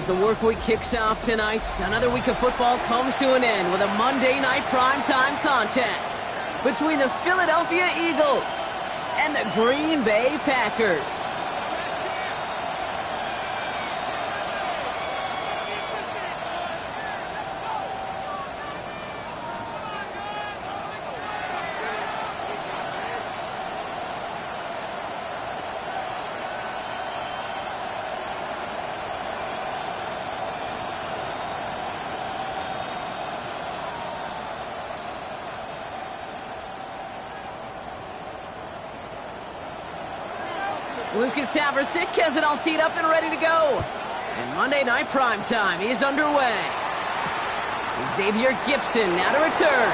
As the work week kicks off tonight, another week of football comes to an end with a Monday night primetime contest between the Philadelphia Eagles and the Green Bay Packers. Lucas Havrisik has it all teed up and ready to go. And Monday Night Primetime is underway. Xavier Gipson now to return.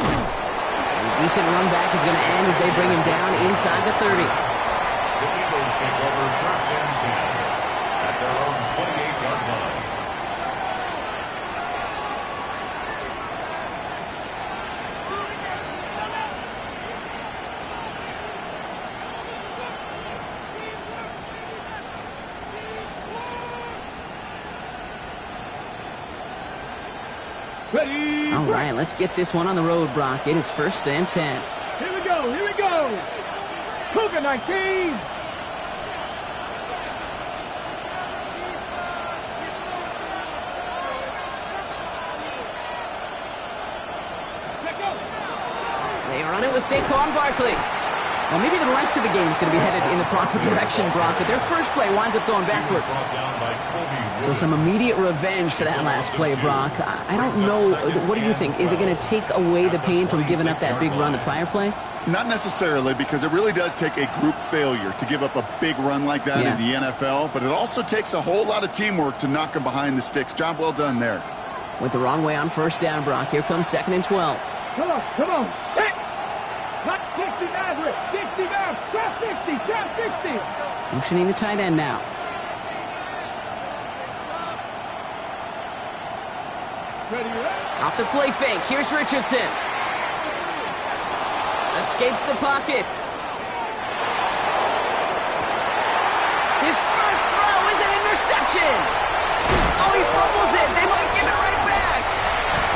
And a decent run back is going to end as they bring him down inside the 30. The Eagles take over first and 10 at their own 28-yard line. Ready. All right, let's get this one on the road, Brock. It is first and 10. Here we go, here we go. Cougar 19. They run it with Saquon Barkley. Well, maybe the rest of the game is going to be headed in the proper direction, Brock, but their first play winds up going backwards. So some immediate revenge for that last play, Brock. I don't know. What do you think? Is it going to take away the pain from giving up that big run the prior play? Not necessarily, because it really does take a group failure to give up a big run like that in the NFL, but it also takes a whole lot of teamwork to knock them behind the sticks. Job well done there. Went the wrong way on first down, Brock. Here comes second and 12. Come on. Hit. Cut 60, Nazareth. 60 down. Trap 60. Trap 60. Motioning the tight end now. Ready, Off the play fake. Here's Richardson. Escapes the pocket. His first throw is an interception. Oh, he fumbles it. They might give it right back.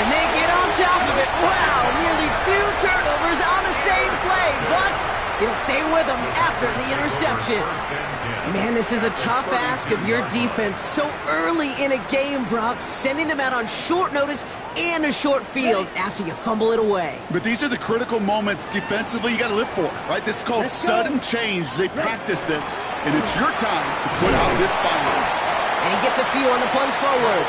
And they get on top of it. Wow, nearly 2 turnovers on the same play, but it'll stay with them after the interception. Man, this is a tough ask of your defense so early in a game, Brock, sending them out on short notice and a short field after you fumble it away. But these are the critical moments defensively you got to live for, right? This is called sudden change. They practice this, and it's your time to put out this fire. And he gets a few on the plunge forward.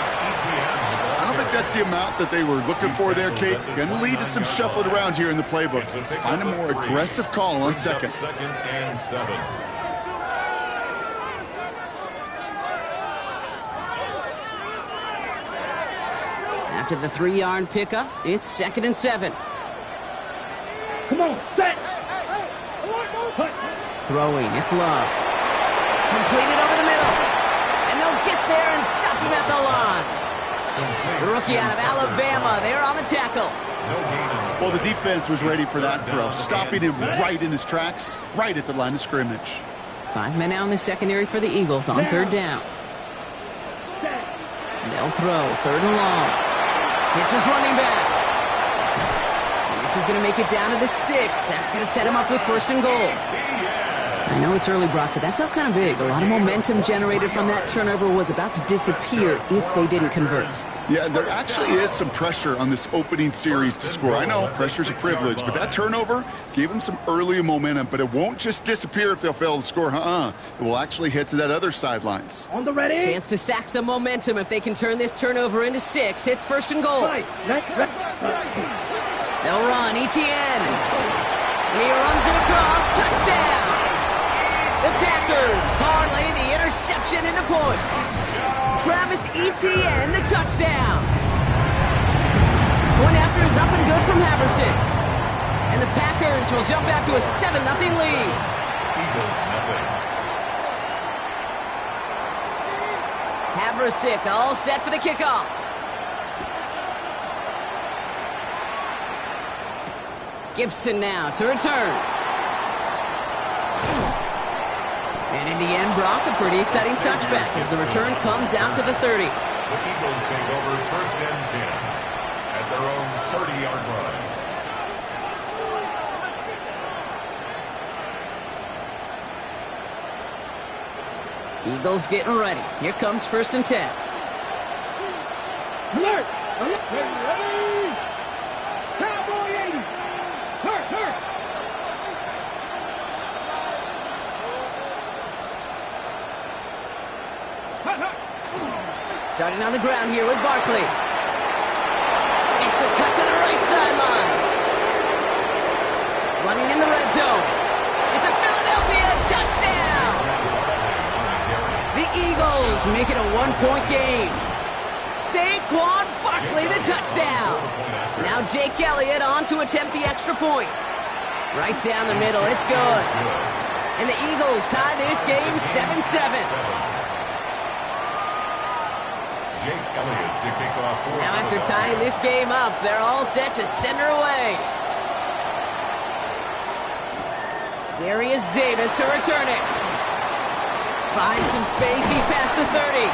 I don't think that's the amount that they were looking for there, Kate. Going to lead to some shuffling around here in the playbook. Find a more aggressive call on second. Second and 7. After the 3-yard pickup, it's second and 7. Come on, set. Throwing, it's Love. Completed over the middle. And they'll get there and stop him at the line. The rookie out of Alabama, they're on the tackle. Well, the defense was ready for that throw, stopping him right in his tracks, right at the line of scrimmage. 5 men out in the secondary for the Eagles on third down. They'll throw, third and long. Hits his running back. And this is going to make it down to the 6. That's going to set him up with first and goal. I know it's early, Brock, but that felt kind of big. A lot of momentum generated from that turnover was about to disappear if they didn't convert. Yeah, there actually is some pressure on this opening series to score. I know pressure's a privilege, but that turnover gave them some early momentum, but it won't just disappear if they'll fail to score. It will actually hit to that other sidelines. On the ready. Chance to stack some momentum if they can turn this turnover into 6. It's first and goal. Right. They'll run, Etienne. And he runs it across, touchdown. The Packers parlay the interception into points. Travis Etienne, the touchdown. Point after is up and good from Havrisik. And the Packers will jump out to a 7-0 lead. Eagles nothing. Havrisik all set for the kickoff. Gipson now to return. And in the end, Brock, a pretty exciting touchback as the return comes out to the 30. The Eagles take over first and 10 at their own 30-yard line. Eagles getting ready. Here comes first and 10. Alert! Alert! Ready! Cowboy 80! Hurt! Starting on the ground here with Barkley. Extra cut to the right sideline. Running in the red zone. It's a Philadelphia touchdown! The Eagles make it a one-point game. Saquon Barkley, the touchdown. Now Jake Elliott on to attempt the extra point. Right down the middle, it's good. And the Eagles tie this game 7-7. Jake Elliott to kick off. Now after tying this game up, they're all set to send her away. Darius Davis to return it. Finds some space, he's past the 30.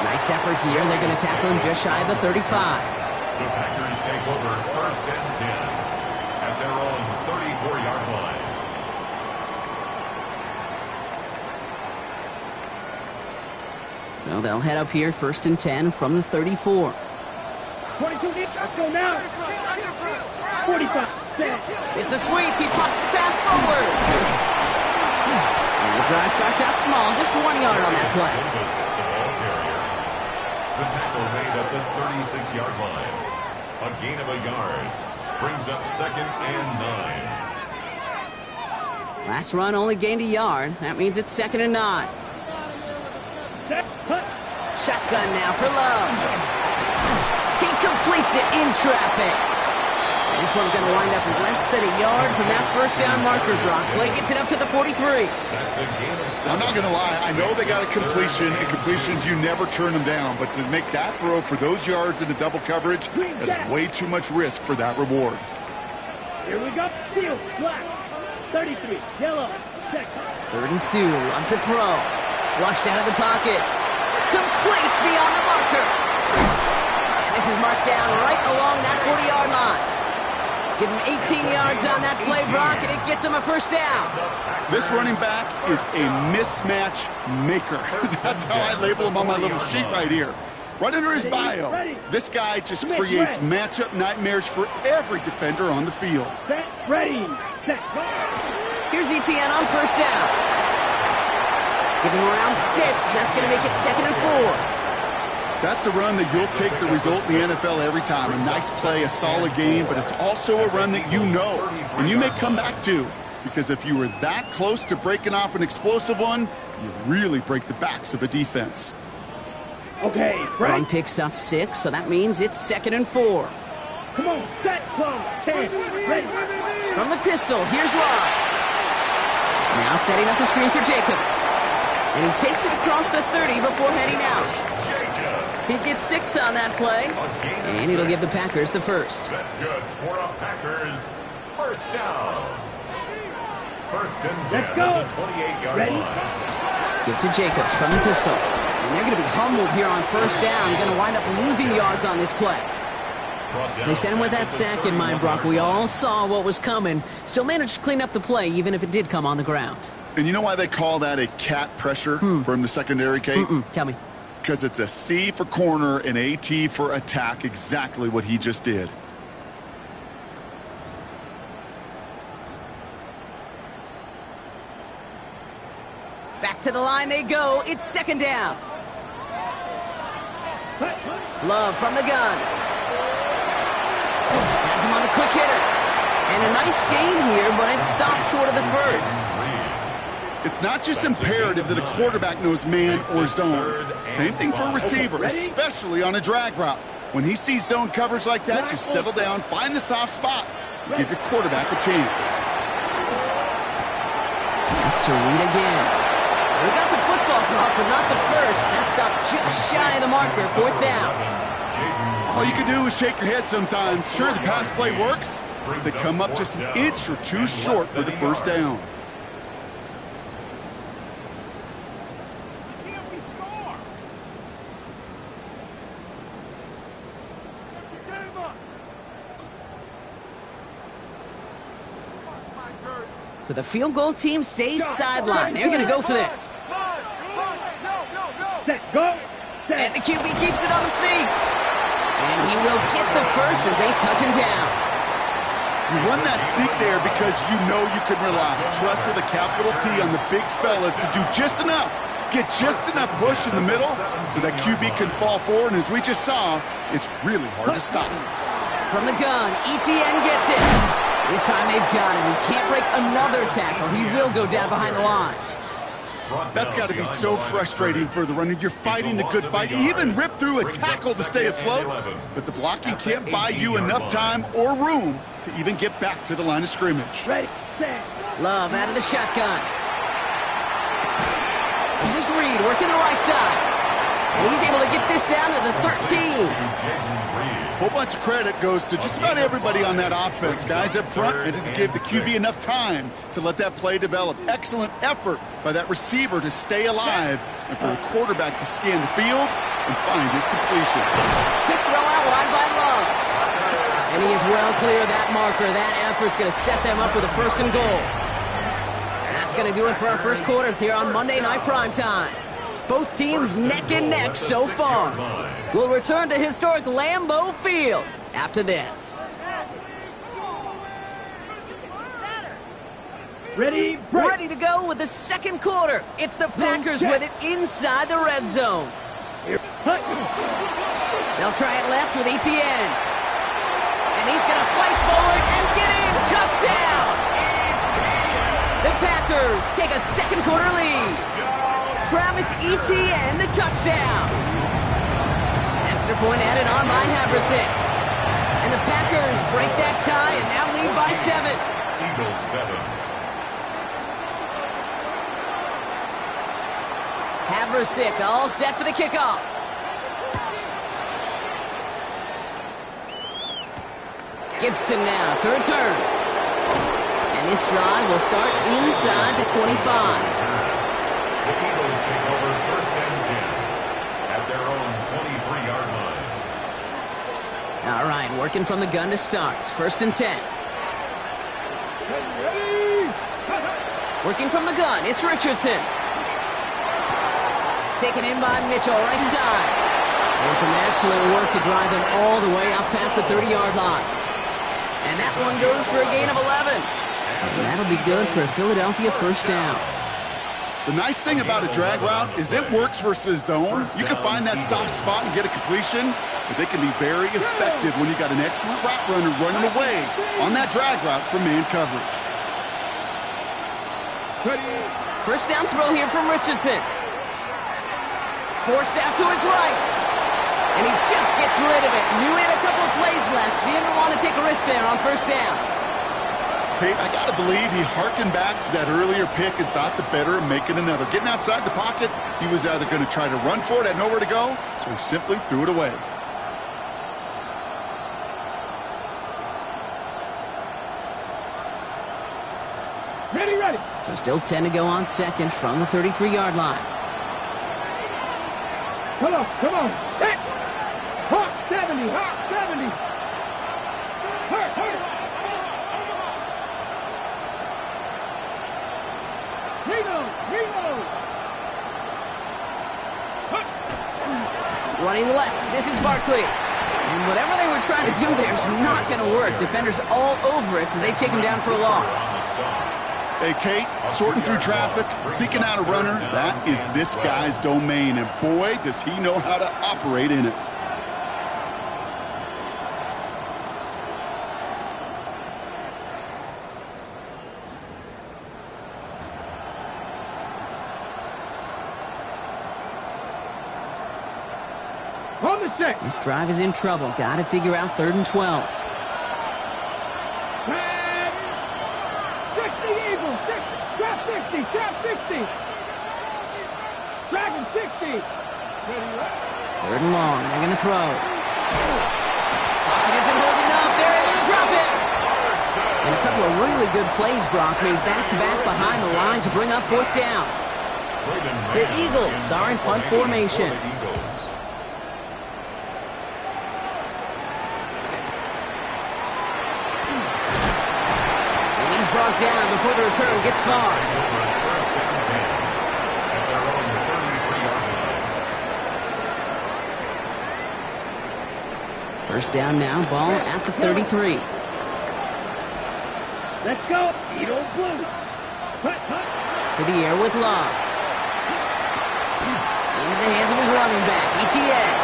Nice effort here, they're going to tackle him just shy of the 35. The Packers take over first and 10 at their own 34-yard line. So they'll head up here first and 10 from the 34. 22 inch, let's go now. 45. It's a sweep, he pops the pass forward. And the drive starts out small, just 1 yard on that play. The tackle made at the 36-yard line. A gain of a yard brings up second and 9. Last run only gained a yard. That means it's second and 9. Shotgun now for Love. He completes it in traffic. And this one's going to wind up less than a yard from that first down marker. Brock Play gets it up to the 43. I'm not going to lie. I know they got a completion, and completions, you never turn them down. But to make that throw for those yards in the double coverage, that is way too much risk for that reward. Here we go. Field, black. 33, yellow, check. 3rd and 2, Love to throw. Flushed out of the pocket. Complete beyond the marker. And this is marked down right along that 40-yard line. Give him 18 yards on that play, Brock, and it gets him a first down. This running back is a mismatch maker. That's how I label him on my little sheet right here. Right under his bio, this guy just creates matchup nightmares for every defender on the field. Set, ready, set. Here's ETN on first down. Give him around 6. That's going to make it 2nd and 4. That's a run that you'll take the result in the NFL every time. A nice play, a solid game, but it's also a run that you know, and you may come back to. Because if you were that close to breaking off an explosive one, you really break the backs of a defense. Okay, Run picks up 6, so that means it's 2nd and 4. Come on, set, close, 10, ready. From the pistol, here's Love. Now setting up the screen for Jacobs. And he takes it across the 30 before heading out. He gets 6 on that play, and it'll give the Packers the first. That's good for a Packers first down. First and 10 Let's go. at the 28-yard line. Give to Jacobs from the pistol. And they're going to be humbled here on first down. Going to wind up losing yards on this play. They sent him with that sack in mind, Brock. We all saw what was coming. Still managed to clean up the play, even if it did come on the ground. And you know why they call that a cat pressure from the secondary, Kate? Tell me. Because it's a C for corner and a T for attack, exactly what he just did. Back to the line they go. It's 2nd down. Love from the gun. Has him on the quick hitter. And a nice game here, but it stopped short of the first. It's not just imperative that a quarterback knows man or zone. Same thing for a receiver, especially on a drag route. When he sees zone coverage like that, just settle down, find the soft spot, and give your quarterback a chance. That's to Reed again. We got the football block, but not the first. That stopped just shy of the marker, 4th down. All you can do is shake your head sometimes. Sure, the pass play works, but they come up just an inch or two short for the first down. So the field goal team stays sidelined. They're going to go for this. Set, go. Set. And the QB keeps it on the sneak. And he will get the first as they touch him down. You run that sneak there because you know you can rely. Trust with a capital T on the big fellas to do just enough. Get just enough push in the middle so that QB can fall forward. And as we just saw, it's really hard to stop. From the gun, ETN gets it. This time they've got him. He can't break another tackle. He will go down behind the line. That's got to be so frustrating for the runner. You're fighting the good fight. You even rip through a tackle to stay afloat, but the blocking can't buy you enough time or room to even get back to the line of scrimmage. Ready, set. Love out of the shotgun. This is Reed working the right side. And he's able to get this down to the 13. A whole bunch of credit goes to just about everybody on that offense. Guys up front, and to give the QB enough time to let that play develop. Excellent effort by that receiver to stay alive and for the quarterback to scan the field and find his completion. Quick throw out wide by Love. And he is well clear of that marker. That effort's going to set them up with a first and goal. That's going to do it for our first quarter here on Monday Night Primetime. Both teams neck and neck so far. We'll return to historic Lambeau Field after this. Ready, break. Ready to go with the second quarter. It's the Packers with it inside the red zone. Hut. They'll try it left with ETN. And he's going to fight forward and get in. Touchdown! The Packers take a second quarter lead. Travis Etienne, the touchdown. Extra point added on by Haversick. And the Packers break that tie and now lead by 7. Eagles 7. Haversick all set for the kickoff. Gibson now to return. And this drive will start inside the 25. The Eagles take over first and 10 at their own 23-yard line. All right, working from the gun to start. First and 10. Working from the gun, it's Richardson. Taken in by Mitchell, right side. And some excellent work to drive them all the way up past the 30-yard line. And that one goes for a gain of 11. And that'll be good for a Philadelphia first down. The nice thing about a drag route is it works versus zone. You can find that soft spot and get a completion, but they can be very effective when you got an excellent route runner running away on that drag route from man coverage. First down throw here from Richardson. Forced out to his right. And he just gets rid of it. Knew he had a couple of plays left. Didn't want to take a risk there on first down. Pete, I got to believe he harkened back to that earlier pick and thought the better of making another. Getting outside the pocket, he was either going to try to run for it, had nowhere to go, so he simply threw it away. Ready, ready. So still 10 to go on second from the 33-yard line. Come on. Set. Hawk 70, Hawk 70. Hurt. Reload. Running left, this is Barkley. And whatever they were trying to do there is not going to work. Defenders all over it, so they take him down for a loss. Hey, Kate, sorting through traffic, seeking out a runner, that is this guy's domain, and boy, does he know how to operate in it. On the set. This drive is in trouble. Got to figure out 3rd and 12. 60 Eagles, 60. Trap 60, trap 60. Dragon 60. 3rd and long. They're going to throw. Pocket isn't holding up. They're able to drop it. And a couple of really good plays, Brock, made back-to-back behind the line to bring up 4th down. The Eagles are in punt formation. Brought down before the return gets far. First down 10 at their own 33-yard line. First down now, ball at the 33. Let's go. Edo Blue. Cut. To the air with Love. Into the hands of his running back, ETN.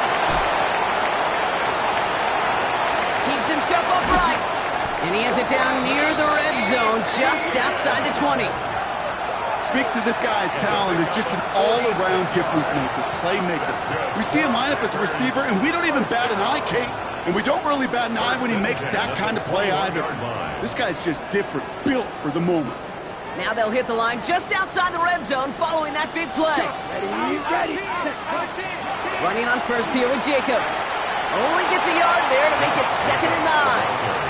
Keeps himself upright. And he has it down near the red zone, just outside the 20. Speaks to this guy's talent as just an all-around difference maker, playmaker. We see him line up as a receiver, and we don't even bat an eye, Kate. And we don't really bat an eye when he makes that kind of play either. This guy's just different, built for the moment. Now they'll hit the line just outside the red zone following that big play. Ready. Running on first here with Jacobs. Only gets a yard there to make it 2nd and 9.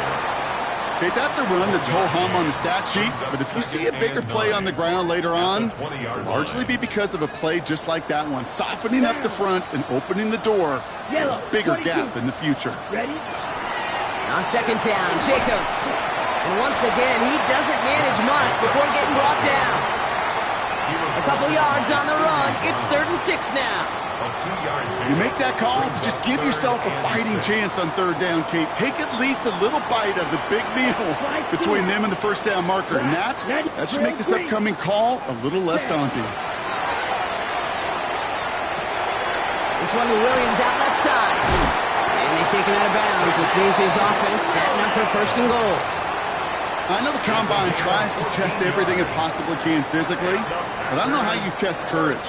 Okay, that's a run that's ho-hum on the stat sheet, but if you see a bigger play on the ground later on, it'll largely be because of a play just like that one, softening up the front and opening the door for a bigger gap in the future. Ready. On 2nd down, Jacobs. And once again, he doesn't manage much before getting brought down. A couple yards on the run. It's 3rd and 6 now. You make that call to just give yourself a fighting chance on 3rd down, Kate. Take at least a little bite of the big meal between them and the first down marker. And that should make this upcoming call a little less daunting. This one to Williams out left side. And they take him out of bounds, which means his offense setting up for 1st and goal. I know the Combine tries to test everything it possibly can physically, but I don't know how you test courage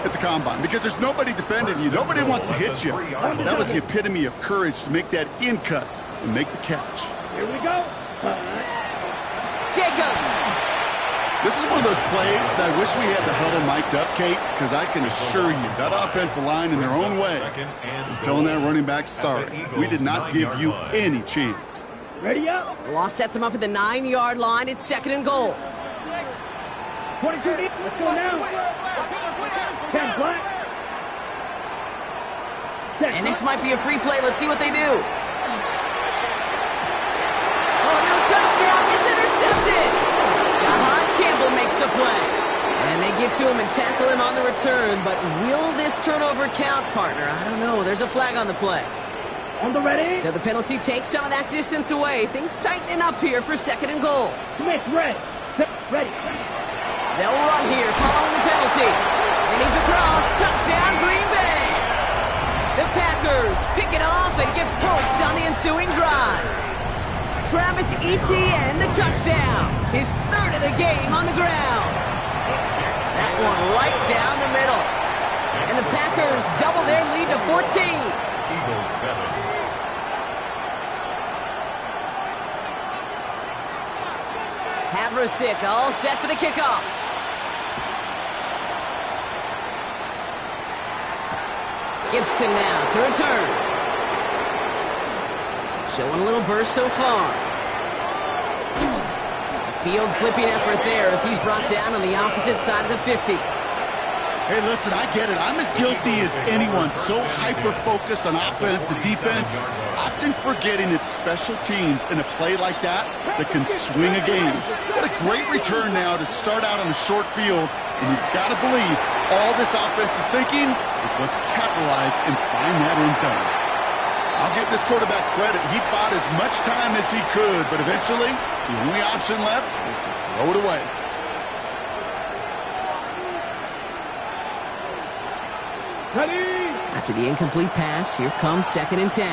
at the Combine because there's nobody defending you. Nobody wants to hit you. That was the epitome of courage to make that in cut and make the catch. Here we go. Jacobs. This is one of those plays that I wish we had the huddle mic'd up, Kate, because I can assure you that offensive line in their own way is telling that running back, sorry, we did not give you any chance. Ready up. The loss sets him up at the 9-yard line. It's 2nd and goal. 22 deep. Let's go now. 10 black. And this might be a free play. Let's see what they do. Oh, no touchdown. It's intercepted. Jahan Campbell makes the play. And they get to him and tackle him on the return. But will this turnover count, partner? I don't know. There's a flag on the play. On the ready. So the penalty takes some of that distance away. Things tightening up here for 2nd and goal. Smith, ready. Ready. They'll run here following the penalty. And he's across. Touchdown, Green Bay. The Packers pick it off and get points on the ensuing drive. Travis Etienne, the touchdown. His 3rd of the game on the ground. That one right down the middle. And the Packers double their lead to 14. Eagles 7. Havrasik all set for the kickoff. Gibson now to return. Showing a little burst so far. Field flipping effort there as he's brought down on the opposite side of the 50. Hey, listen, I get it. I'm as guilty as anyone. So hyper-focused on offense and defense, often forgetting it's special teams in a play like that can swing a game. What a great return now to start out on a short field, and you've got to believe all this offense is thinking is let's capitalize and find that end zone. I'll give this quarterback credit. He bought as much time as he could, but eventually the only option left was to throw it away. Ready. After the incomplete pass, here comes 2nd and 10.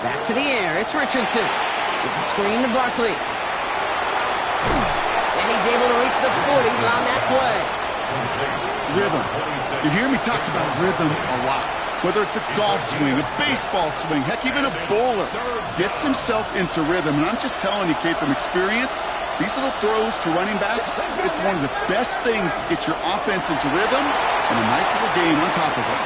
Back to the air, it's Richardson. It's a screen to Barkley. And he's able to reach the 40 on that play. Rhythm. You hear me talk about rhythm a lot. Whether it's a golf swing, a baseball swing, heck, even a bowler gets himself into rhythm. And I'm just telling you, Kate, from experience, these little throws to running backs, it's one of the best things to get your offense into rhythm and a nice little game on top of it.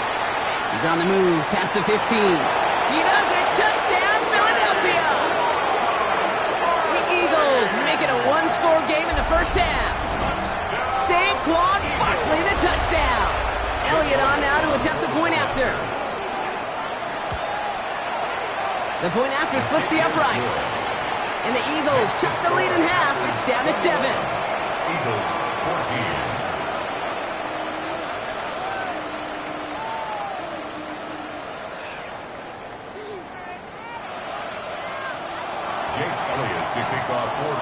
He's on the move past the 15. He does it! Touchdown, Philadelphia! The Eagles make it a one-score game in the first half. Saquon Barkley, the touchdown. Elliott on now to attempt the point after. The point after splits the uprights. And the Eagles chuck the lead in half. It's down to 7. Eagles 14.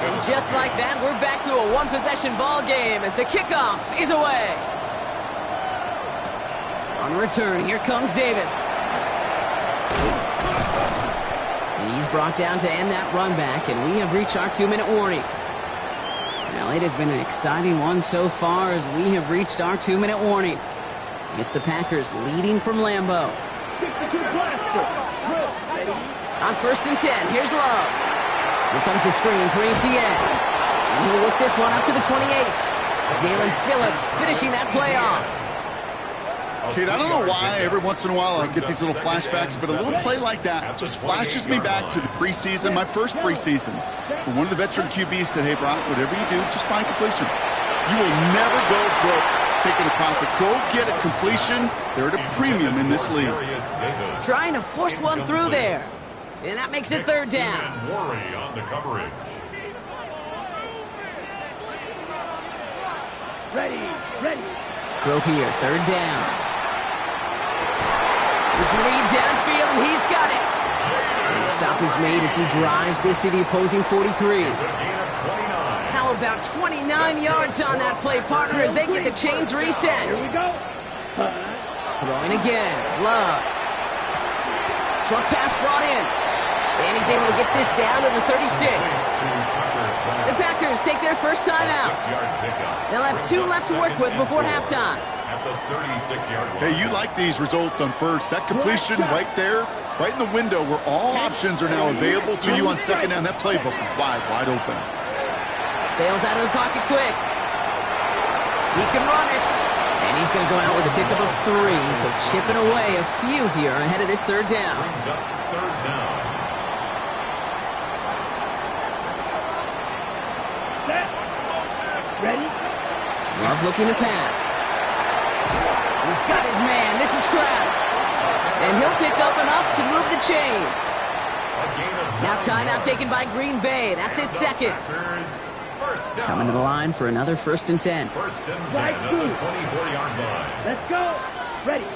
And just like that, we're back to a one-possession ball game as the kickoff is away. On return, here comes Davis. He's brought down to end that run back, and we have reached our 2-minute warning. Well, it has been an exciting one so far as we have reached our 2-minute warning. It's the Packers leading from Lambeau. On 1st and 10, here's Love. Here comes the screen for Etienne. And he'll work this one up to the 28. Jalen Phillips finishing that play off. Kate, I don't know why every once in a while I get these little flashbacks, but a little play like that just flashes me back to the preseason, my first preseason. When one of the veteran QBs said, hey, Brock, whatever you do, just find completions. You will never go broke taking a profit. Go get a completion. They're at a premium in this league. Trying to force one through there. And that makes it 3rd down. Worry on the coverage. Ready. Throw here, 3rd down. It's Reed downfield, and he's got it. And the stop is made as he drives this to the opposing 43. How about 29 yards on that play, partner, as they get the chains reset. Here we go. Throwing again, Love. Short pass brought in. And he's able to get this down to the 36. The Packers take their first time out. They'll have 2 left to work with before halftime. At the 36-yard line. Hey, you like these results on first. That completion right there, right in the window where all options are now available to you on 2nd down. That playbook wide open. Bails out of the pocket quick. He can run it. And he's going to go out with a pickup of 3. So chipping away a few here ahead of this 3rd down. Brings up 3rd down. Ready? Love looking to pass. He's got his man. This is Kraft. And he'll pick up enough to move the chains. Now timeout taken by Green Bay. That's it, 2nd. Coming to the line for another 1st and 10. 1st and 10 at the 24-yard line. Let's go. Ready.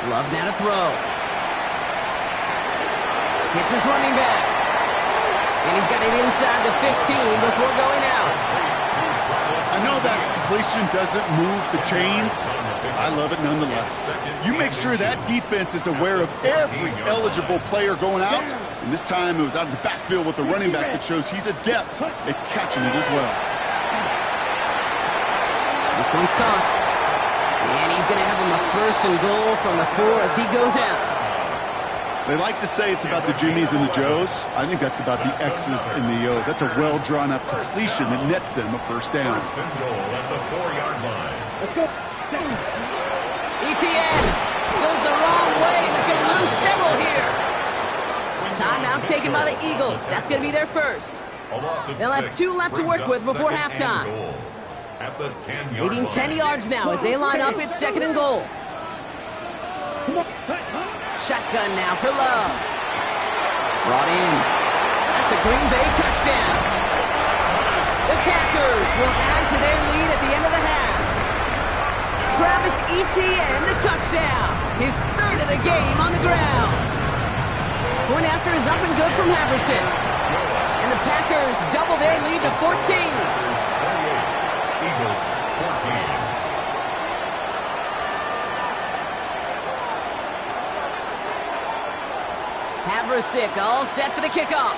Love now to throw. Hits his running back. And he's got it inside the 15 before going out. I know that completion doesn't move the chains. I love it nonetheless. You make sure that defense is aware of every eligible player going out. And this time it was out of the backfield with the running back that shows he's adept at catching it as well. This one's caught. And he's going to have him a 1st and goal from the 4 as he goes out. They like to say it's about the Jimmies and the Joes. I think that's about the X's and the O's. That's a well-drawn-up completion that nets them a 1st down. 1st and goal at the 4-yard line. Let's go. Etienne goes the wrong way and is going to lose several here. Timeout taken by the Eagles. That's going to be their 1st. They'll have 2 left to work with before halftime. At the 10-yard Leading 10 yards now as they line up at 2nd and goal. Shotgun now for Love. Brought in. That's a Green Bay touchdown. The Packers will add to their lead at the end of the half. Travis Etienne, the touchdown. His 3rd of the game on the ground. Point after is up and good from Haverson. And the Packers double their lead to 14. Eagles 14. Haversick all set for the kickoff.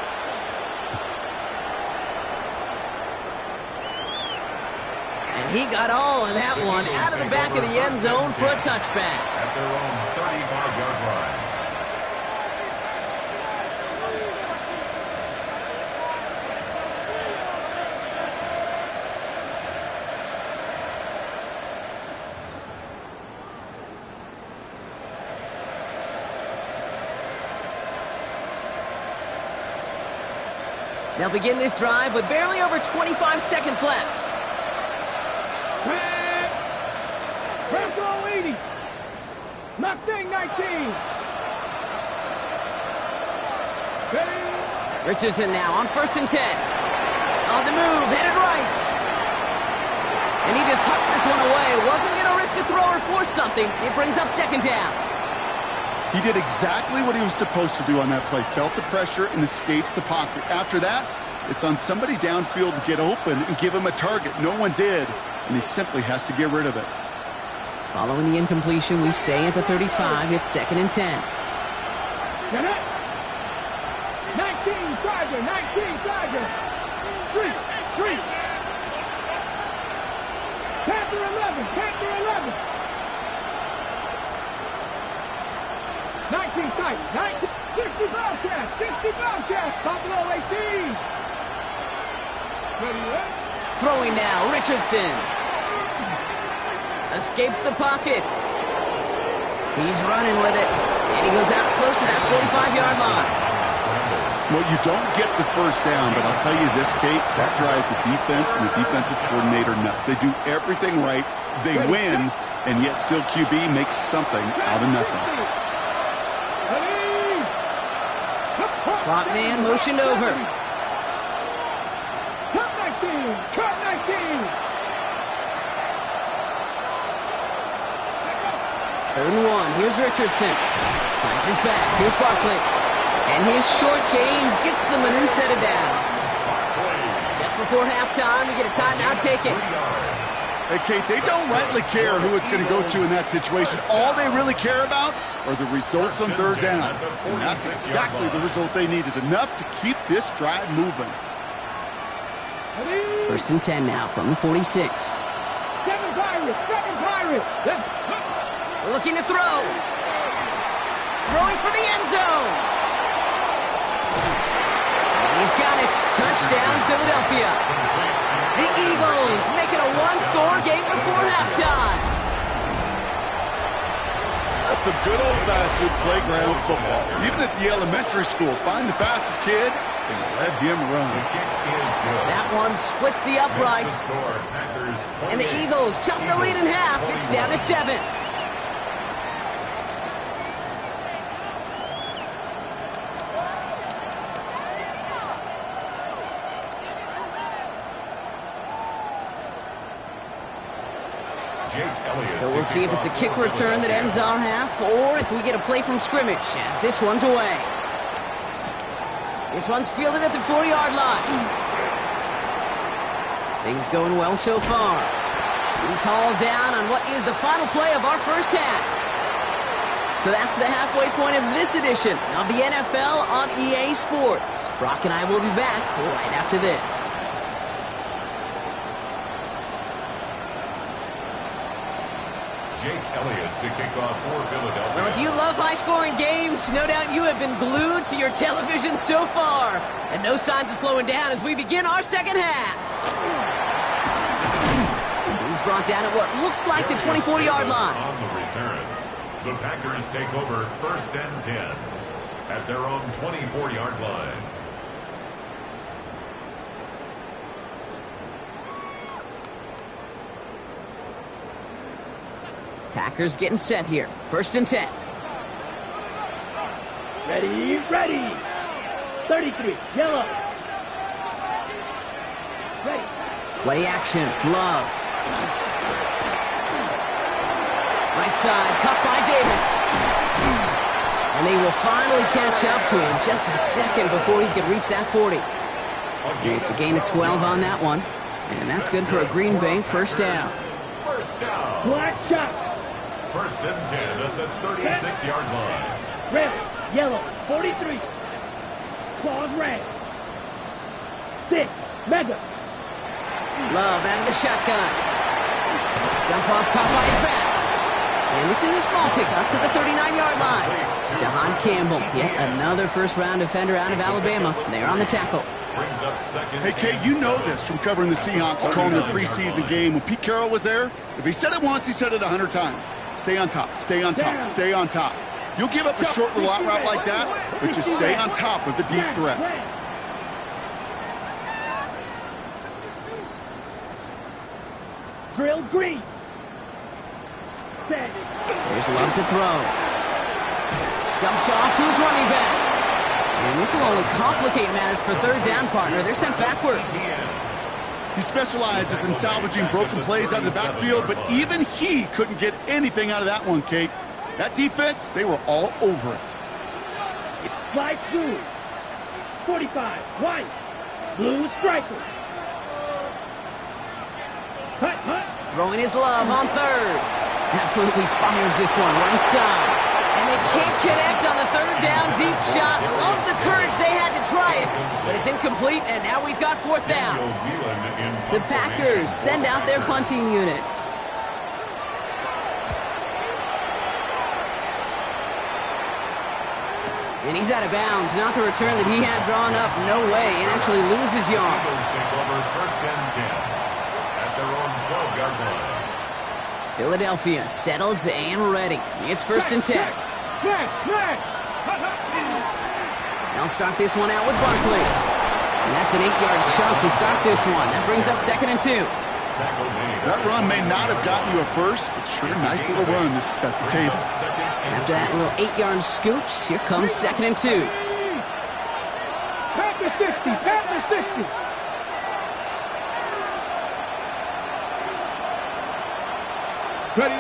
And he got all of that one out of the back of the end zone for a touchback. At their own 35-yard line. They'll begin this drive with barely over 25 seconds left. Franco 80. Mustang 19. Ready. Richardson now on 1st and 10. On the move, headed right. And he just hucks this one away. Wasn't going to risk a throw or force something. It brings up 2nd down. He did exactly what he was supposed to do on that play. Felt the pressure and escapes the pocket. After that, it's on somebody downfield to get open and give him a target. No one did, and he simply has to get rid of it. Following the incompletion, we stay at the 35. It's 2nd and 10. Get it. 19 Tiger, 19 Tiger. 3. Panther 11, Panther 11. 19 Tiger, 19. 60 Bobcats, 60 Bobcats. Buffalo 18. Throwing now, Richardson. Escapes the pocket. He's running with it. And he goes out close to that 45-yard line. Well, you don't get the first down, but I'll tell you this, Kate, that drives the defense and the defensive coordinator nuts. They do everything right. They win, and yet still QB makes something out of nothing. Slot man motioned over. Cut 19! Cut 19! 3rd and 1. Here's Richardson. Finds his back. Here's Barkley. And his short gain gets them a new set of downs. Just before halftime, we get a timeout taken. Hey, Kate, they don't rightly care who it's going to go to in that situation. All they really care about are the results on 3rd down. And that's exactly the result they needed. Enough to keep this drive moving. 1st and 10 now from the 46. 7 Pirates! 7 Pirates! Let's go! Looking to throw. Throwing for the end zone. And he's got it. Touchdown, Philadelphia. The Eagles make it a one-score game before halftime. That's some good old-fashioned playground football. Even at the elementary school, find the fastest kid and let him run. That one splits the uprights. And the Eagles chop the lead in half. It's down to 7. So we'll see if it's a kick return that ends our half, or if we get a play from scrimmage, as this one's away. This one's fielded at the 4-yard line. Things going well so far. He's hauled down on what is the final play of our first half. So that's the halfway point of this edition of the NFL on EA Sports. Brock and I will be back right after this. Jake Elliott to kick off for Philadelphia. Well, if you love high-scoring games, no doubt you have been glued to your television so far. And no signs of slowing down as we begin our second half. He's brought down at what looks like the 24-yard line. On the return, the Packers take over 1st and 10 at their own 24-yard line. Packers getting set here. 1st and 10. Ready, ready. 33, yellow. Ready. Play action, Love. Right side, cut by Davis. And they will finally catch up to him just a second before he could reach that 40. It's a gain of 12 on that one. And that's good for a Green Bay 1st down. First down. Black shot. 1st and 10 at the 36-yard line. Red, yellow, 43. Claws red. 6, mega. Love out of the shotgun. Dump off, caught by his back. And this is a small pickup to the 39-yard line. Jahan Campbell, yet another first-round defender out of Alabama. They're on the tackle. Brings up 2nd. Hey, Kate, you know this from covering the Seahawks, calling their preseason game. When Pete Carroll was there, if he said it once, he said it 100 times. Stay on top, stay on top, stay on top. You'll give up a short little out route like that, but just stay on top of the deep threat. Drill green. Set. There's Love to throw. Dumped off to his running back. And this will only complicate matters for third down, partner. They're sent backwards. He specializes in salvaging broken plays out of the backfield, but even he couldn't get anything out of that one, Kate. That defense, they were all over it. It's slide through. 45, white, blue striker. Hut. Throwing his love on third. Absolutely fires this one right side. And they can't connect on the third down deep shot. Love the courage they had to try it, but it's incomplete, and now we've got fourth down. The Packers send out their punting unit. And he's out of bounds. Not the return that he had drawn up. No way. And actually loses yards. Take over first and 10 at their own 12-yard line. Philadelphia settled and ready. It's first and 10. They'll start this one out with Barkley. And that's an 8-yard chunk to start this one. That brings up second and 2. That run may not have gotten you a first, but sure, nice little run to set the table. After that little 8-yard scooch, here comes second and 2. Packer 60, Packer 60. Ready.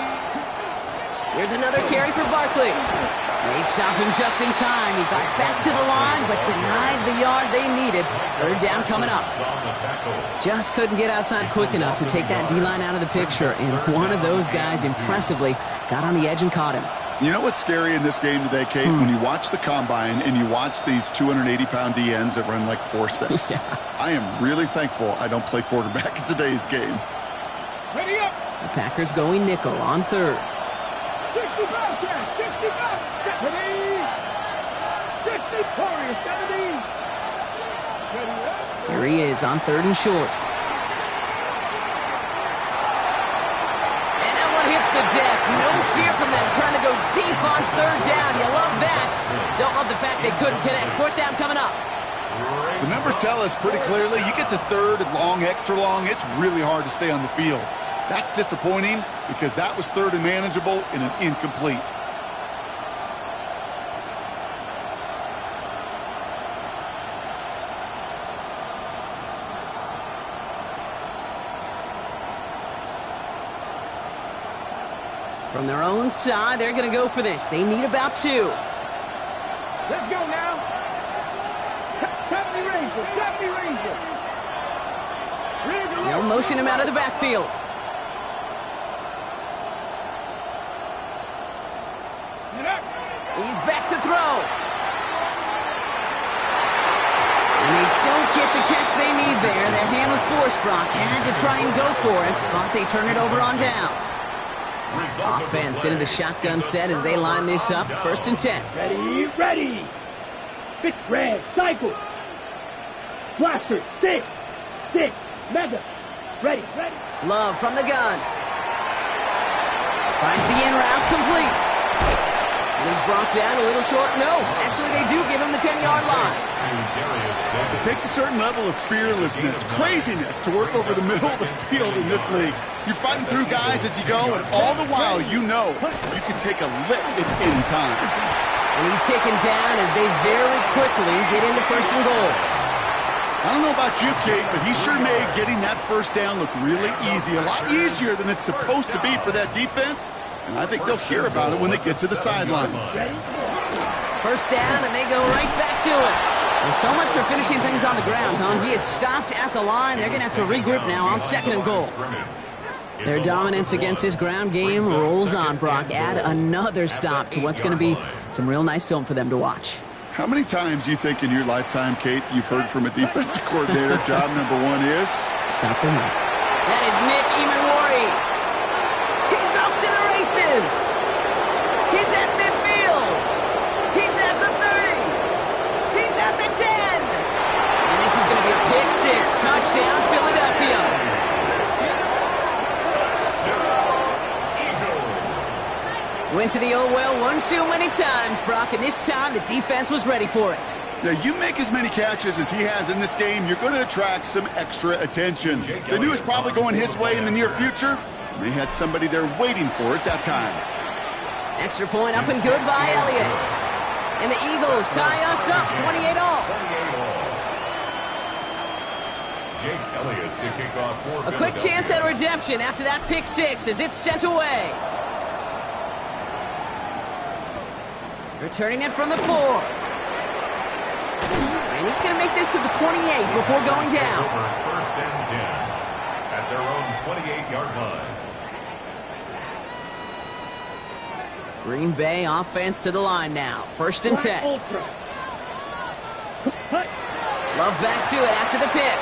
Here's another carry for Barkley. They stop him just in time. He got back to the line, but denied the yard they needed. Third down coming up. Just couldn't get outside quick enough to take that D-line out of the picture, and one of those guys impressively got on the edge and caught him. You know what's scary in this game today, Kate? When you watch the combine and you watch these 280-pound DNs that run like 4.6. Yeah. I am really thankful I don't play quarterback in today's game. Ready up. The Packers going nickel on third. 65, 65. Ready. 60, 40, 70. Ready up. Here he is on third and short. And that one hits the deck. No fear from them trying to go deep on third down. You love that. Don't love the fact they couldn't connect. Fourth down coming up. The numbers tell us pretty clearly, you get to third and long, extra long, it's really hard to stay on the field. That's disappointing because that was third and manageable and an incomplete. From their own side, they're going to go for this. They need about 2. Let's go now. 70 Ranger. They'll motion him out of the backfield. He's back to throw. And they don't get the catch they need there. Their hand was forced, Brock. Had to try and go for it, but they turn it over on downs. Offense into the shotgun set as they line this up. First and 10. Ready. Fix red, cycle. Blaster, 6. Mega. Ready. Love from the gun. Finds the in route complete. And he's brought down a little short. No, actually they do give him the 10-yard line. It takes a certain level of fearlessness, craziness to work over the middle of the field in this league. You're fighting through guys as you go, and all the while you know you can take a lick at any time. And he's taken down as they very quickly get into first and goal. I don't know about you, Kate, but he sure made getting that first down look really easy. A lot easier than it's supposed to be for that defense. And I think they'll hear about it when they get to the sidelines. First down, and they go right back to it. Well, so much for finishing things on the ground, huh? He is stopped at the line. They're going to have to regroup now on second and goal. Their dominance against his ground game rolls on, Brock. Add another stop to what's going to be some real nice film for them to watch. How many times do you think in your lifetime, Kate, you've heard from a defensive coordinator, job number 1 is? Stop the run. That is Nick Emanwari. He's off to the races. He's at midfield. He's at the 30. He's at the 10. And this is going to be a pick 6. Touchdown, Philadelphia. Went to the well one too many times, Brock, and this time the defense was ready for it. Yeah, you make as many catches as he has in this game, you're going to attract some extra attention. They knew it was probably going his way in the near future. They had somebody there waiting for it that time. Extra point up and good by Elliott. And the Eagles tie us up 28 all. 28 all. Jake Elliott to kick off for A quick chance at redemption after that pick six as it's sent away. Returning it from the 4. And he's going to make this to the 28 before going down. First and 10 at their own 28-yard line. Green Bay offense to the line now. First and 10. Love back to it after the pick.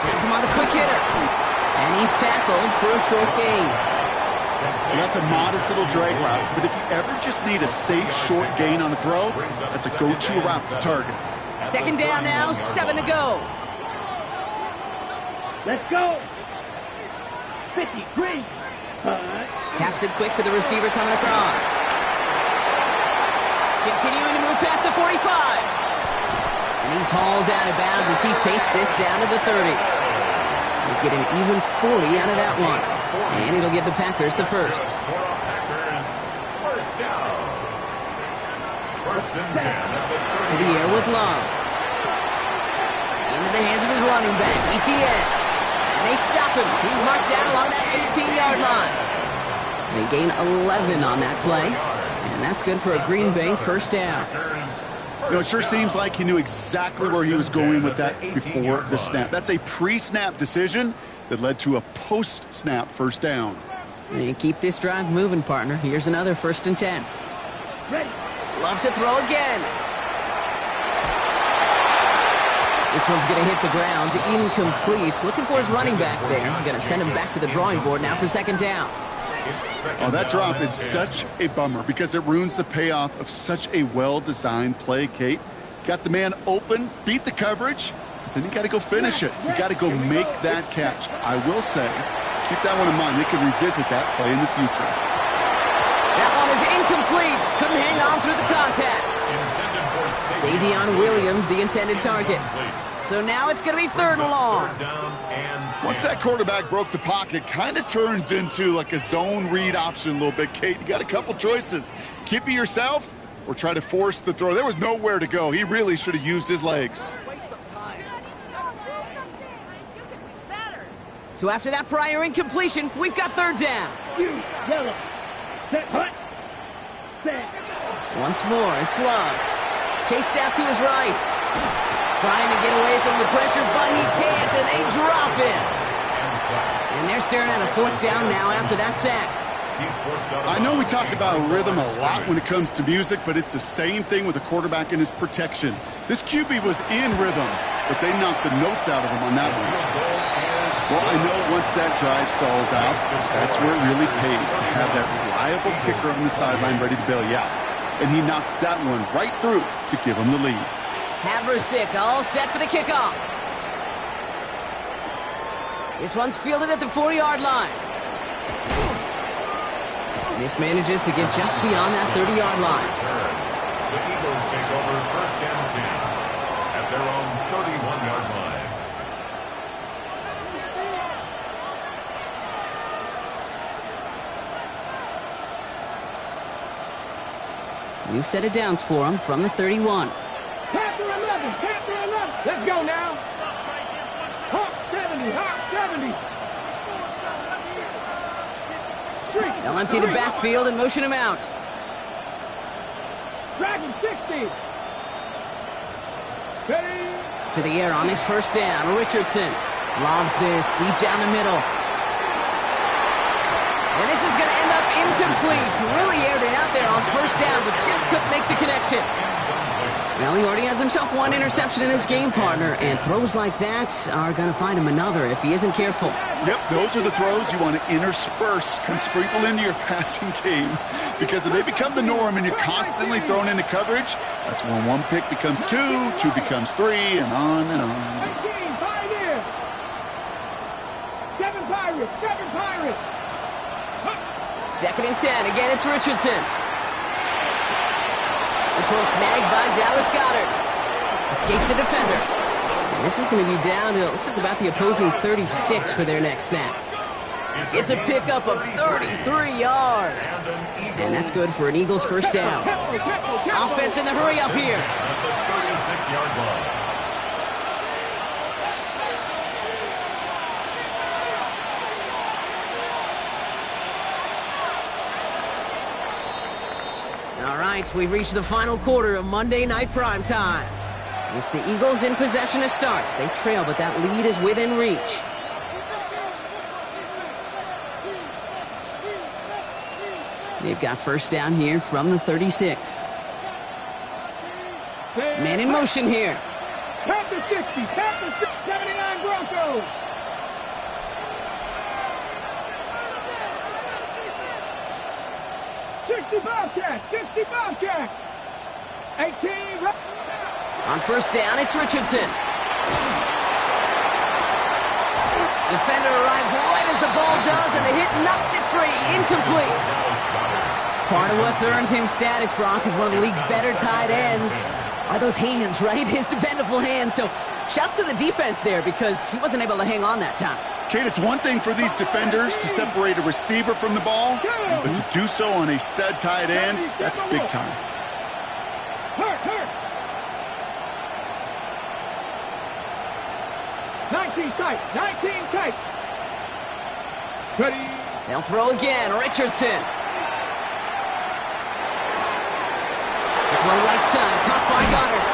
Has him on the quick hitter. And he's tackled for a short gain. Well, that's a modest little drag route, but if you ever just need a safe short gain on a throw, that's a go-to route to target. Second down now, 7 to go. Let's go. 50, green. Taps it quick to the receiver coming across. Continuing to move past the 45. And he's hauled out of bounds as he takes this down to the 30. He'll get an even 40 out of that one. And it'll give the Packers the first. Packers, first down. First and 10 at the 30. To the air with Love. Into the hands of his running back, ETN. And they stop him. He's marked down along that 18-yard line. They gain 11 on that play. And that's good for a Green Bay first down. You know, it sure seems like he knew exactly where he was going with that before the snap. That's a pre-snap decision that led to a post-snap first down. And keep this drive moving, partner. Here's another first and 10. Ready. Loves to throw again. This one's going to hit the ground. Incomplete. Looking for his running back there. Going to send him back to the drawing board now for second down. Oh, that drop is such a bummer because it ruins the payoff of such a well-designed play, Kate. Got the man open, beat the coverage, then you got to go finish it. You got to go make that catch. I will say, keep that one in mind. They can revisit that play in the future. That one is incomplete. Couldn't hang on through the contact. Savion Williams, the intended target. So now it's going to be third and long. Once that quarterback broke the pocket, kind of turns into like a zone read option a little bit, Kate. You got a couple choices. Keep it yourself or try to force the throw. There was nowhere to go. He really should have used his legs. So after that prior incompletion, we've got third down. Yellow. Set, hut. Set. Once more, it's Love. Chased out to his right. Trying to get away from the pressure, but he can't, and they drop him. And they're staring at a fourth down now after that sack. I know we talk about rhythm a lot when it comes to music, but it's the same thing with the quarterback and his protection. This QB was in rhythm, but they knocked the notes out of him on that one. Well, I know once that drive stalls out, that's where it really pays to have that reliable kicker on the sideline ready to bail you out. And he knocks that one right through to give him the lead. Haversick all set for the kickoff. This one's fielded at the 40-yard line. This manages to get just beyond that 30-yard line. The Eagles take over first and 10 at their own 31-yard line. New set of downs for him from the 31. Panther 11, Panther 11. Let's go now. Hawk 70, Hawk 70. They'll empty the backfield and motion him out. Dragon 60. Ready. To the air on this first down. Richardson lobs this deep down the middle. And this is going to end up incomplete. Really aired it out there on first down, but just couldn't make the connection. Well, he already has himself one interception in this game, partner, and throws like that are going to find him another if he isn't careful. Yep, those are the throws you want to intersperse and sprinkle into your passing game, because if they become the norm and you're constantly thrown into coverage, that's when one pick becomes two, two becomes three, and on and on. 19, Pioneer. 7 Pirates, 7 Pirates. Second and 10. Again, it's Richardson. This one snagged by Dallas Goedert. Escapes the defender. And this is going to be down to, it looks like about the opposing 36 for their next snap. It's a pickup of 33 yards. And that's good for an Eagles first down. Offense in the hurry up here. At the 36-yard line. All right, so we've reached the final quarter of Monday Night Primetime. It's the Eagles in possession to start. They trail, but that lead is within reach. They've got first down here from the 36. Man in motion here. Count the 60, count the 79 Broncos. Bobcats, 60 Bobcats. 18. On first down, it's Richardson. Defender arrives right as the ball does, and the hit knocks it free. Incomplete. Part of what's earned him status, Brock, is one of the league's better tight ends. Are those hands, right? His dependable hands. So shouts to the defense there because he wasn't able to hang on that time. Kate, it's one thing for these defenders to separate a receiver from the ball, but to do so on a stud tight end, that's big time. Hurt. 19 tight, 19 tight. Steady. They'll throw again, Richardson. The throw right side, caught by Goddard.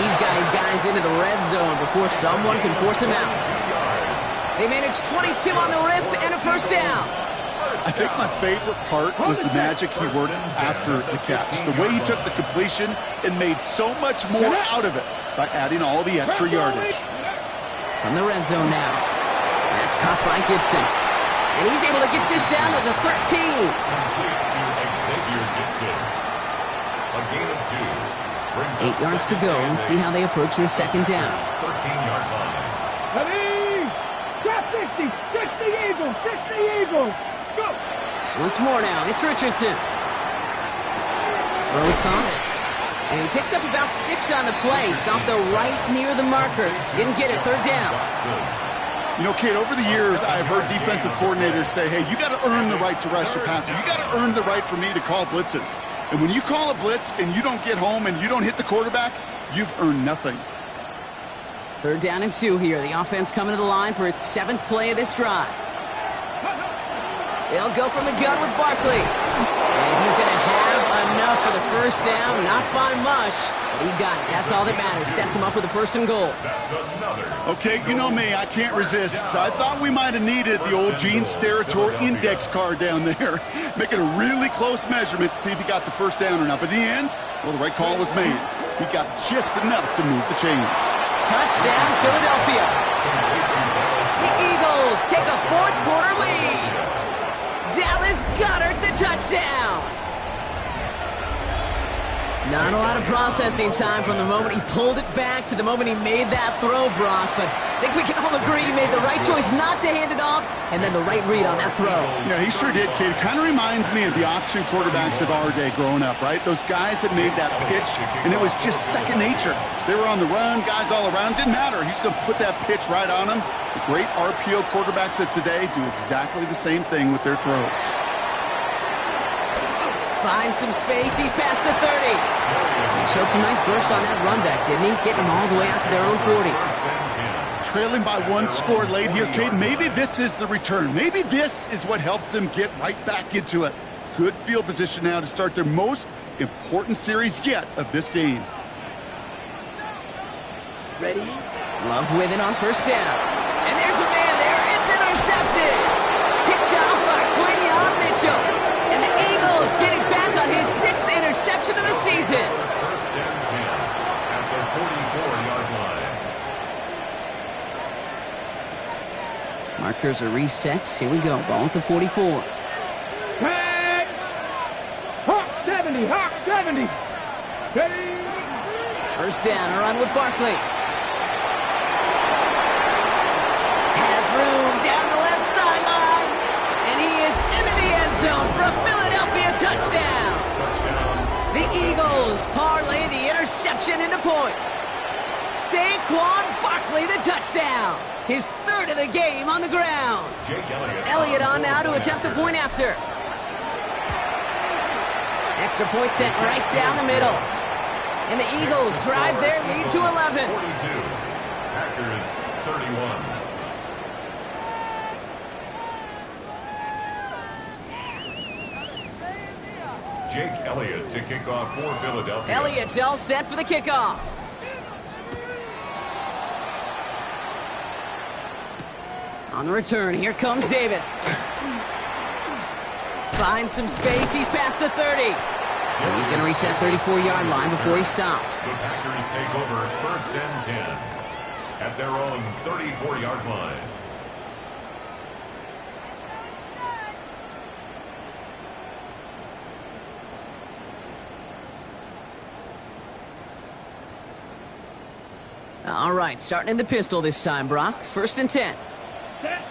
He's got his guys into the red zone before someone can force him out. They managed 22 on the rip and a first down. I think my favorite part was the magic he worked after the catch. The way he took the completion and made so much more out of it by adding all the extra yardage. From the red zone now. That's caught by Gibson. And he's able to get this down to the 13. Complete to Xavier Gibson. A gain of 2. 8 yards to go. Let's see how they approach this second down. 13-yard line. Ready. Drop 60. 60 Eagles. 60 Eagles. Go. Once more now. It's Richardson. Throws caught. And he picks up about 6 on the play. Stopped though right near the marker. Didn't get it. Third down. You know, Kate, over the years, I've heard defensive coordinators say, hey, you got to earn the right to rush your passer. You got to earn the right for me to call blitzes. And when you call a blitz and you don't get home and you don't hit the quarterback, you've earned nothing. Third down and 2 here. The offense coming to the line for its 7th play of this drive. They'll go from the gun with Barkley. And he's going to have enough for the first down. Not by much, but he got it. That's all that matters. Sets him up with a 1st and goal. That's another. Okay, you know me, I can't resist. So I thought we might have needed the old Gene Steratore index card down there. Making a really close measurement to see if he got the first down or not. But in the end, well, the right call was made. He got just enough to move the chains. Touchdown, Philadelphia. The Eagles take a 4th quarter lead. Dallas Goedert the touchdown. Not a lot of processing time from the moment he pulled it back to the moment he made that throw, Brock. But I think we can all agree he made the right choice not to hand it off and then the right read on that throw. Yeah, he sure did, kid. Kind of reminds me of the option quarterbacks of our day growing up, right? Those guys that made that pitch, and it was just second nature. They were on the run, guys all around. Didn't matter. He's going to put that pitch right on them. The great RPO quarterbacks of today do exactly the same thing with their throws. Finds some space. He's past the 30. He showed some nice bursts on that run back, didn't he? Getting them all the way out to their own 40. Trailing by 1 score late here, Kate. Maybe this is the return. Maybe this is what helps them get right back into it. Good field position now to start their most important series yet of this game. Ready? Love with it on first down. And there's a man there. It's intercepted. Picked off by Quinion Mitchell. And the Eagles get it back on his 6th interception of the season. First and 10 at the 44-yard line. Markers are reset. Here we go. Ball at the 44. Tag. Hawk 70. Hawk 70. Steady. First down. A run with Barkley. Has room down the left sideline. And he is into the end zone for a Philadelphia touchdown. The Eagles parlay the interception into points. Saquon Barkley the touchdown. His third of the game on the ground. Jake Elliott on now to attempt the point after. Extra point sent right down the middle. And the Eagles drive their lead to 11. 42. Packers 31. Jake Elliott to kick off for Philadelphia. Elliott's all set for the kickoff. On the return, here comes Davis. Finds some space, he's past the 30. And he's going to reach that 34-yard line before he stops. The Packers take over 1st and 10 at their own 34-yard line. All right, starting in the pistol this time, Brock. 1st and 10. Set.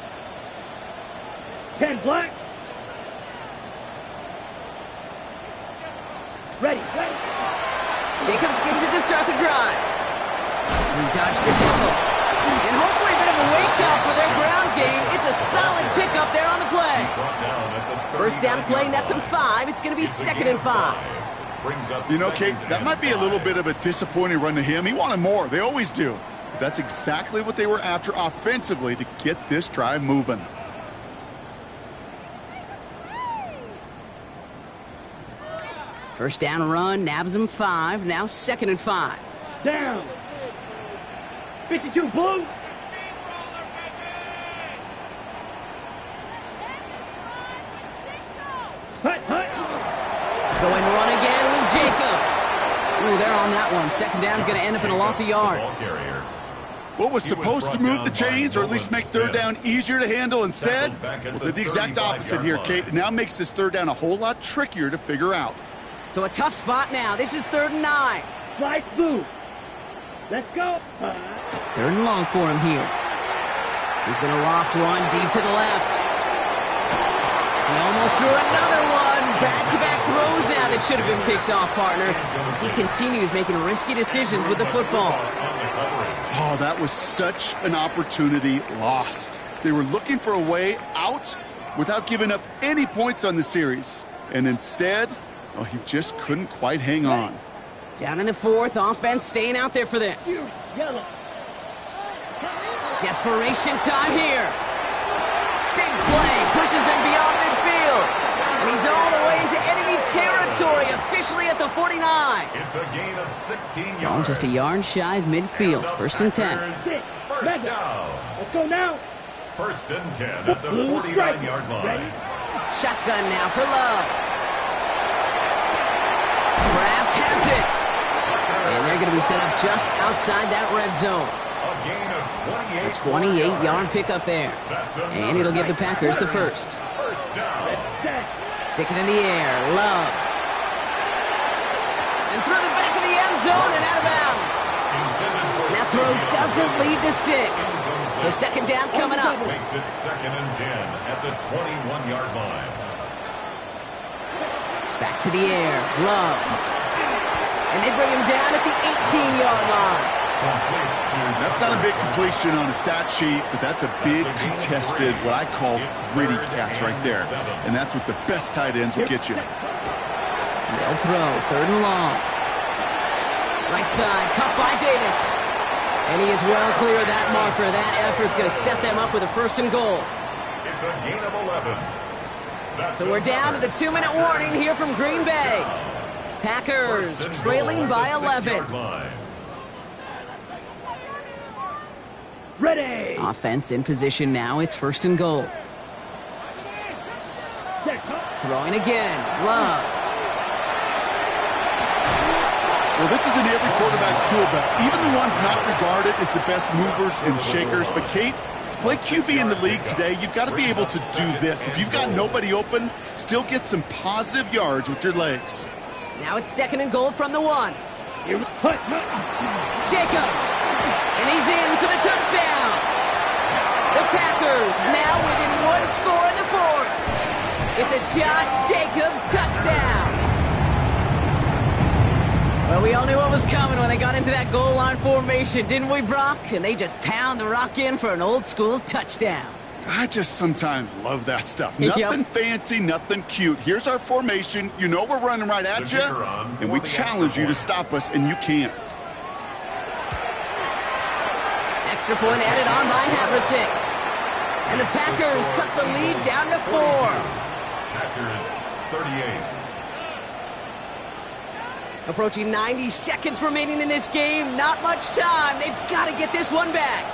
10 black. Ready. Jacobs gets it to start the drive. He dodged the tackle. And hopefully a bit of a wake-up for their ground game. It's a solid pickup there on the play. First down play, nets him 5. It's going to be 2nd and 5. You know, Kate, that might be a little bit of a disappointing run to him. He wanted more. They always do. But that's exactly what they were after offensively to get this drive moving. First down run, nabs him 5. Now 2nd and 5. Down. 52 blue. Hut, hut. Going run again with Jacobs. Ooh, they're on that one. 2nd down's going to end up in a loss of yards. What was supposed to move the chains or at least make 3rd down easier to handle instead? Well, did the exact opposite here, Kate. It now makes this 3rd down a whole lot trickier to figure out. So a tough spot now. This is 3rd and 9. Slice blue. Let's go. 3rd and long for him here. He's going to loft one deep to the left. He almost threw another one. Back-to-back throws now that should have been picked off, partner, as he continues making risky decisions with the football. Oh, that was such an opportunity lost. They were looking for a way out without giving up any points on the series. And instead, oh, he just couldn't quite hang on. Down in the 4th, offense staying out there for this. Yellow. Desperation time here. Big play, pushes them beyond midfield. And he's all the way into enemy territory, officially at the 49. It's a gain of 16 yards. Oh, just a yard shy of midfield. 1st and 10. First down. Let's go now. 1st and 10 at the 49-yard line. Shotgun now for Love. Kraft has it. And they're going to be set up just outside that red zone. A gain of 28. A 28-yard pickup there. And it'll give the Packers the 1st. First down. Stick it in the air. Love. And through the back of the end zone and out of bounds. That throw doesn't lead to 6. So 2nd down coming up. Makes it 2nd and 10 at the 21-yard line. Back to the air. Love. And they bring him down at the 18-yard line. That's not a big completion on a stat sheet, but that's a big contested, what I call gritty catch right there. And that's what the best tight ends will get you. They'll throw 3rd and long. Right side, cut by Davis. And he is well clear of that marker. That effort's going to set them up with a 1st and goal. It's a gain of 11. So we're down to the 2-minute warning here from Green Bay. Packers trailing by 11. Ready. Offense in position now. It's 1st and goal. Throwing again. Love. Well, this isn't every quarterback's tool belt. Even the ones not regarded as the best movers and shakers. But, Kate, to play QB in the league today, you've got to be able to do this. If you've got nobody open, still get some positive yards with your legs. Now it's 2nd and goal from the 1. Jacobs. And he's in for the touchdown. The Packers now within 1 score in the 4th. It's a Josh Jacobs touchdown. Well, Well, we all knew what was coming when they got into that goal line formation, didn't we, Brock? And they just pound the rock in for an old-school touchdown. I just sometimes love that stuff. Yep. Nothing fancy, nothing cute. Here's our formation. You know we're running right at you, and we challenge you to stop us, and you can't. Extra point added on by Haversick. And the Packers cut the lead down to 4. Packers 38. Approaching 90 seconds remaining in this game. Not much time. They've got to get this one back.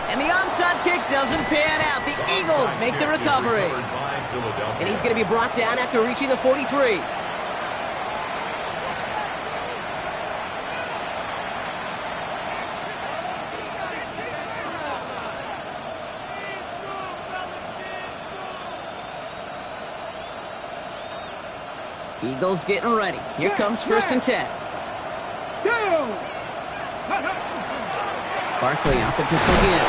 And the onside kick doesn't pan out. The Eagles make the recovery. And he's going to be brought down after reaching the 43. Eagles getting ready. Here comes 1st and 10. Barkley off the pistol again.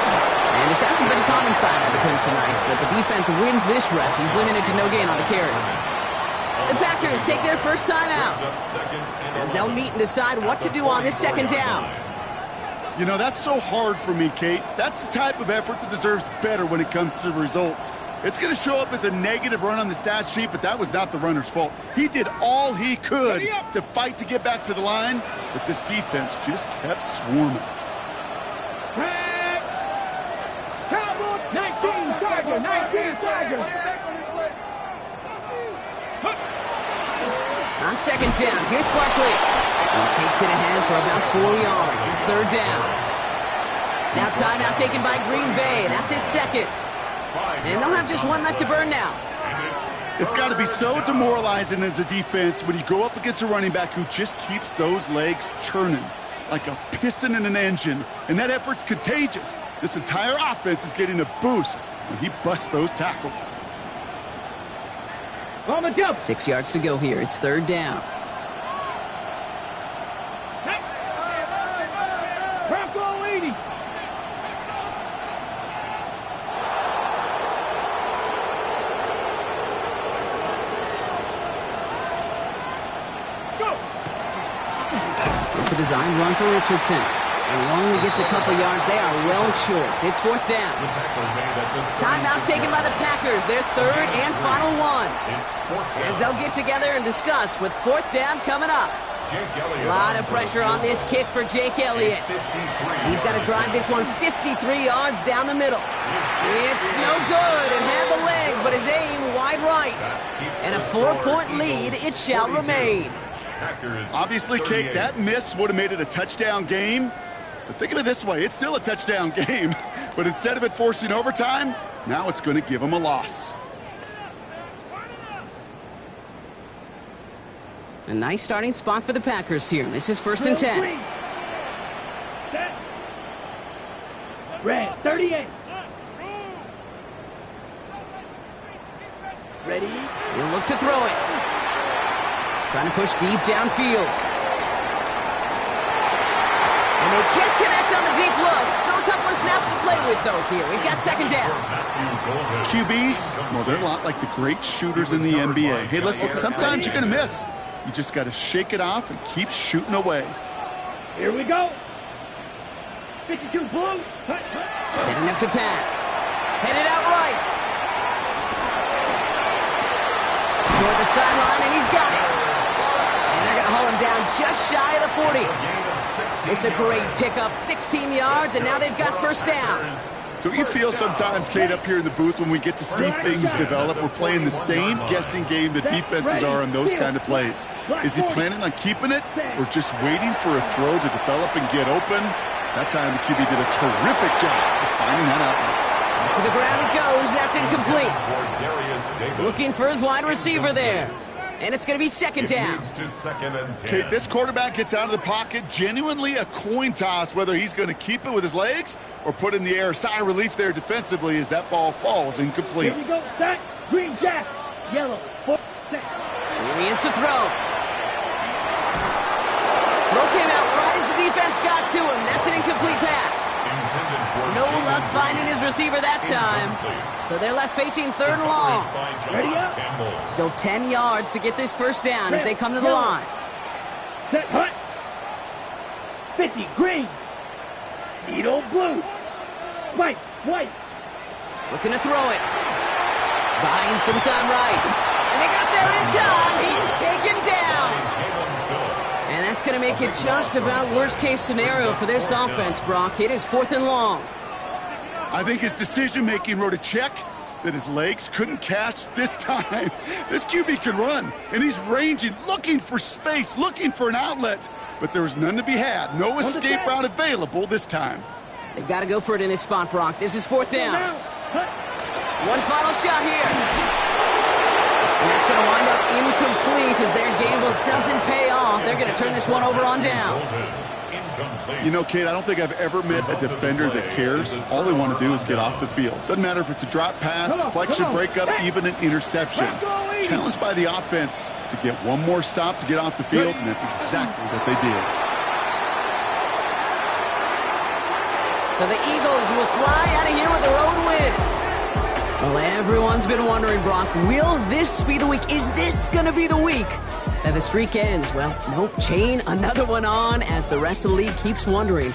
And this hasn't been common side of the pin tonight, but the defense wins this rep. He's limited to no gain on the carry. The Packers take their first time out, as they'll meet and decide what to do on this 2nd down. You know, that's so hard for me, Kate. That's the type of effort that deserves better when it comes to the results. It's going to show up as a negative run on the stat sheet, but that was not the runner's fault. He did all he could to fight to get back to the line, but this defense just kept swarming. 19 Tigers. On 2nd down, here's Barkley. He takes it ahead for about 4 yards. It's 3rd down. Now timeout taken by Green Bay. That's it, 2nd. And they'll have just one left to burn now. It's got to be so demoralizing as a defense when you go up against a running back who just keeps those legs churning like a piston in an engine. And that effort's contagious. This entire offense is getting a boost when he busts those tackles. 6 yards to go here. It's 3rd down. Bronco leading. It's a designed run for Richardson. And he only gets a couple yards. They are well short. It's 4th down. Timeout taken by the Packers. Their 3rd and final one. As they'll get together and discuss with 4th down coming up. A lot of pressure on this kick for Jake Elliott. He's got to drive this one 53 yards down the middle. It's no good. It had the leg, but his aim wide right. And a 4-point lead, it shall remain. Obviously, Kate, that miss would have made it a touchdown game. But think of it this way, it's still a touchdown game. But instead of it forcing overtime, now it's going to give them a loss. A nice starting spot for the Packers here. This is 1st and 10. Set. Red, 38. Ready. He'll look to throw it. Trying to push deep downfield. And they can't connect on the deep look. Still a couple of snaps to play with, though, here. We've got 2nd down. QBs, well, they're a lot like the great shooters in the NBA. Hey, listen, sometimes you're going to miss. You just got to shake it off and keep shooting away. Here we go. 52 blue. Setting up to pass. Headed out right. Toward the sideline, and he's got it. And they're going to haul him down just shy of the 40. It's a great pickup, 16 yards, and now they've got 1st down. Don't you feel sometimes, Kate, up here in the booth when we get to see things develop? We're playing the same guessing game the defenses are on those kind of plays. Is he planning on keeping it or just waiting for a throw to develop and get open? That time the QB did a terrific job of finding that outlet. To the ground it goes. That's incomplete. Looking for his wide receiver there. And it's going to be 2nd down. Kate, this quarterback gets out of the pocket, genuinely a coin toss whether he's going to keep it with his legs or put in the air. Sigh of relief there defensively as that ball falls incomplete. Here we go. Set. Green jack. Yellow. 4 set. Here he is to throw. Throw came out right as the defense got to him. That's an incomplete pass. No luck finding his receiver that time. So they're left facing 3rd and long. Ready up. Still 10 yards to get this first down as they come to the line. Set, hut. 50, green. Needle, blue. White, white. Looking to throw it. Buying some time right. And they got there in time. He's taken down. And that's going to make it just about worst-case scenario for this offense, Brock. It is 4th and long. I think his decision-making wrote a check that his legs couldn't catch this time. This QB can run, and he's ranging, looking for space, looking for an outlet. But there was none to be had. No escape route available this time. They've got to go for it in this spot, Brock. This is 4th down. One final shot here. And that's going to wind up incomplete as their gamble doesn't pay off. They're going to turn this one over on downs. You know, Kate, I don't think I've ever met a defender that cares. All they want to do is get off the field. Doesn't matter if it's a drop pass, deflection, breakup, even an interception. Challenged by the offense to get one more stop to get off the field, and that's exactly what they did. So the Eagles will fly out of here with their own win. Well, everyone's been wondering, Brock, will this be the week? Is this going to be the week that the streak ends? Well, nope, chain another one on as the rest of the league keeps wondering,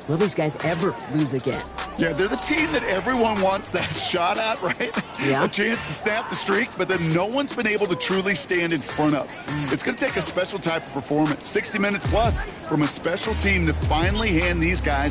will these guys ever lose again? Yeah, they're the team that everyone wants that shot at, right? Yeah. A chance to snap the streak, but then no one's been able to truly stand in front of. It's going to take a special type of performance, 60 minutes plus, from a special team to finally hand these guys